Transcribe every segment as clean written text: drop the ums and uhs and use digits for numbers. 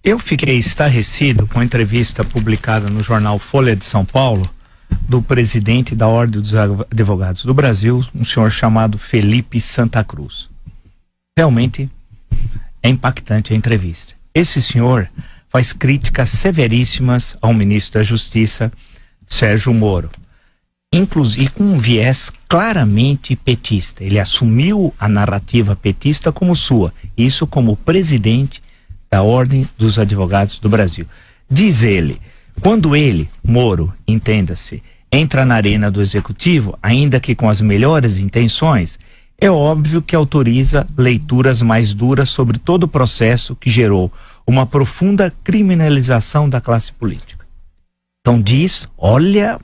Eu fiquei estarrecido com a entrevista publicada no jornal Folha de São Paulo do presidente da Ordem dos Advogados do Brasil, um senhor chamado Felipe Santa Cruz. Realmente é impactante a entrevista. Esse senhor faz críticas severíssimas ao ministro da Justiça, Sérgio Moro, inclusive com um viés claramente petista. Ele assumiu a narrativa petista como sua, isso como presidente da Ordem dos Advogados do Brasil. Diz ele, quando ele, Moro, entenda-se, entra na arena do Executivo, ainda que com as melhores intenções, é óbvio que autoriza leituras mais duras sobre todo o processo que gerou uma profunda criminalização da classe política. Então diz, olha,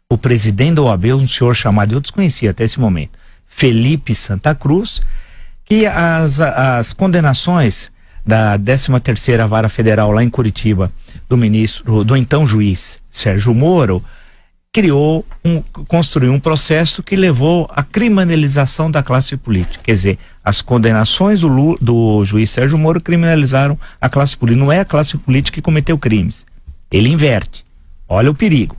o presidente da OAB, um senhor chamado, eu desconhecia até esse momento, Felipe Santa Cruz, que as condenações da 13ª Vara Federal lá em Curitiba, do então juiz Sérgio Moro, construiu um processo que levou à criminalização da classe política. Quer dizer, as condenações do juiz Sérgio Moro criminalizaram a classe política. Não é a classe política que cometeu crimes. Ele inverte. Olha o perigo.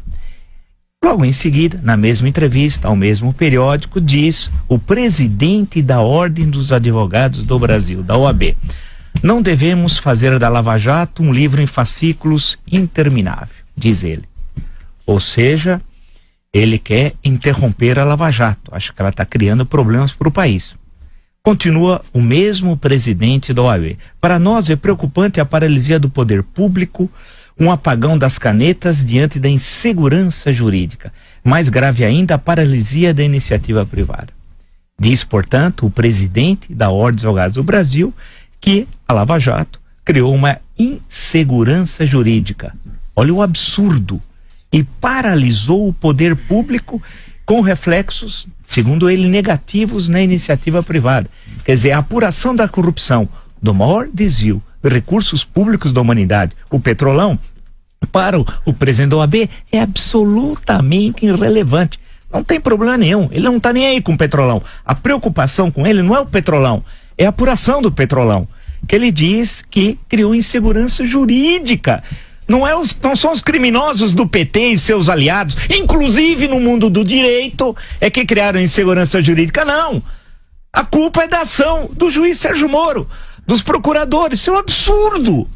Logo em seguida, na mesma entrevista, ao mesmo periódico, diz o presidente da Ordem dos Advogados do Brasil, da OAB: não devemos fazer da Lava Jato um livro em fascículos interminável, diz ele. Ou seja, ele quer interromper a Lava Jato. Acho que ela está criando problemas para o país. Continua o mesmo presidente da OAB: para nós é preocupante a paralisia do poder público, um apagão das canetas diante da insegurança jurídica. Mais grave ainda, a paralisia da iniciativa privada. Diz, portanto, o presidente da Ordem dos Advogados do Brasil que a Lava Jato criou uma insegurança jurídica. Olha o absurdo. E paralisou o poder público com reflexos, segundo ele, negativos na iniciativa privada. Quer dizer, a apuração da corrupção, do maior desvio de recursos públicos da humanidade, o Petrolão, para o presidente da OAB é absolutamente irrelevante. Não tem problema nenhum, ele não está nem aí com o Petrolão. A preocupação com ele não é o Petrolão, é a apuração do Petrolão, que ele diz que criou insegurança jurídica. Não são os criminosos do PT e seus aliados, inclusive no mundo do direito, é que criaram insegurança jurídica, não. A culpa é da ação do juiz Sérgio Moro, dos procuradores. Isso é um absurdo.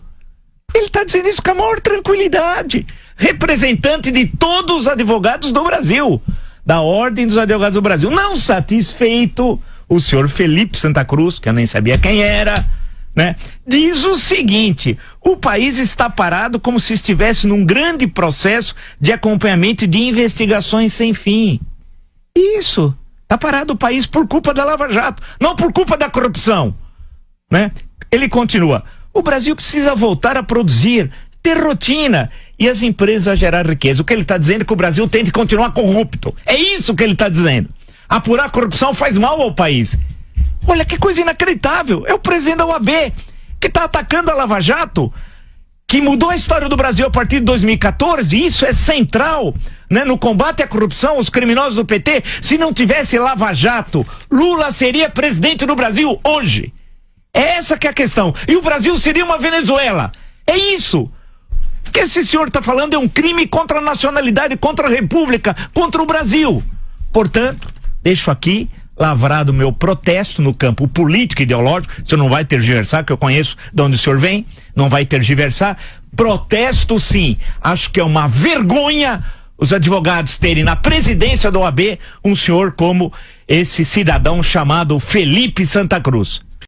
Ele está dizendo isso com a maior tranquilidade. Representante de todos os advogados do Brasil, da Ordem dos Advogados do Brasil. Não satisfeito, o senhor Felipe Santa Cruz, que eu nem sabia quem era, né, diz o seguinte: o país está parado como se estivesse num grande processo de acompanhamento de investigações sem fim. Isso, está parado o país por culpa da Lava Jato, não por culpa da corrupção, né? Ele continua: o Brasil precisa voltar a produzir, ter rotina e as empresas a gerar riqueza. O que ele está dizendo é que o Brasil tem que continuar corrupto. É isso que ele está dizendo. Apurar a corrupção faz mal ao país. Olha que coisa inacreditável, é o presidente da OAB que está atacando a Lava Jato, que mudou a história do Brasil a partir de 2014, isso é central, né, no combate à corrupção, os criminosos do PT. Se não tivesse Lava Jato, Lula seria presidente do Brasil hoje. É essa que é a questão, e o Brasil seria uma Venezuela. É isso. O que esse senhor está falando é um crime contra a nacionalidade, contra a república, contra o Brasil. Portanto, deixo aqui lavrado o meu protesto no campo político e ideológico. Você não vai tergiversar, que eu conheço de onde o senhor vem, não vai tergiversar. Protesto sim, acho que é uma vergonha os advogados terem na presidência da OAB um senhor como esse cidadão chamado Felipe Santa Cruz.